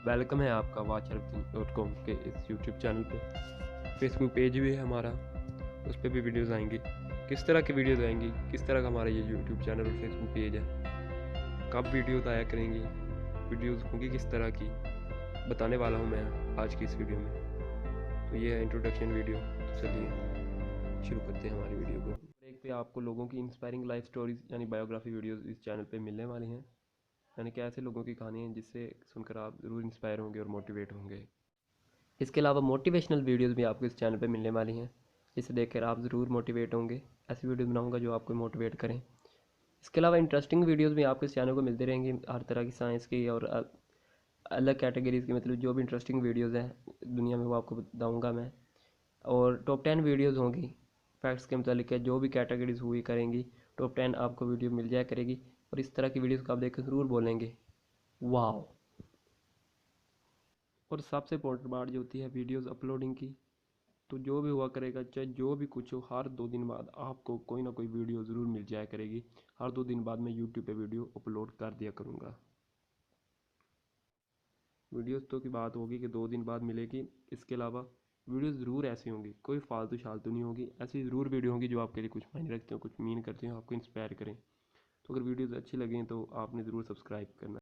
Welcome है आपका watchharbin.com के इस यूट्यूब चैनल पे। फेसबुक पेज भी है हमारा, उस पर भी वीडियोज़ आएंगी। किस तरह की वीडियोज़ आएंगी, किस तरह का हमारा ये यूट्यूब चैनल और फेसबुक पेज है, कब वीडियोज़ आया करेंगी, वीडियोज़ होंगी किस तरह की, बताने वाला हूँ मैं आज की इस वीडियो में। तो ये है इंट्रोडक्शन वीडियो। तो चलिए शुरू करते हैं हमारी वीडियो को। एक पे आपको लोगों की इंस्पायरिंग लाइफ स्टोरीज यानी बायोग्राफी वीडियोज़ इस चैनल पे मिलने वाली हैं। यानी कि ऐसे लोगों की कहानी है जिससे सुनकर आप ज़रूर इंस्पायर होंगे और मोटिवेट होंगे। इसके अलावा मोटिवेशनल वीडियोस भी आपको इस चैनल पे मिलने वाली हैं, जिसे देखकर आप ज़रूर मोटिवेट होंगे। ऐसी वीडियो बनाऊंगा जो आपको मोटिवेट करें। इसके अलावा इंटरेस्टिंग वीडियोस भी आपको इस चैनल को मिलते रहेंगे, हर तरह की साइंस की और अलग कैटेगरीज़ की, मतलब जो भी इंटरेस्टिंग वीडियोज़ हैं दुनिया में वो आपको बताऊँगा मैं। और टॉप 10 वीडियोज़ होंगी फैक्ट्स के मतलब है, जो भी कैटेगरीज हुई करेंगी टॉप 10 आपको वीडियो मिल जाया करेगी। और इस तरह की वीडियोज़ को आप देखकर ज़रूर बोलेंगे वाह। और सबसे इम्पोर्टेंट बात जो होती है वीडियोस अपलोडिंग की, तो जो भी हुआ करेगा, चाहे जो भी कुछ हो, हर 2 दिन बाद आपको कोई ना कोई वीडियो ज़रूर मिल जाया करेगी। हर 2 दिन बाद मैं यूट्यूब पे वीडियो अपलोड कर दिया करूँगा। वीडियोस तो की बात होगी कि 2 दिन बाद मिलेगी। इसके अलावा वीडियो ज़रूर ऐसी होंगी, कोई फालतू शालतू नहीं होगी, ऐसी ज़रूर वीडियो होंगी जो आपके लिए कुछ मायने रखते हो, कुछ मीन करते हो, आपको इंस्पायर करें। तो अगर वीडियोज़ अच्छी लगें तो आपने ज़रूर सब्सक्राइब करना।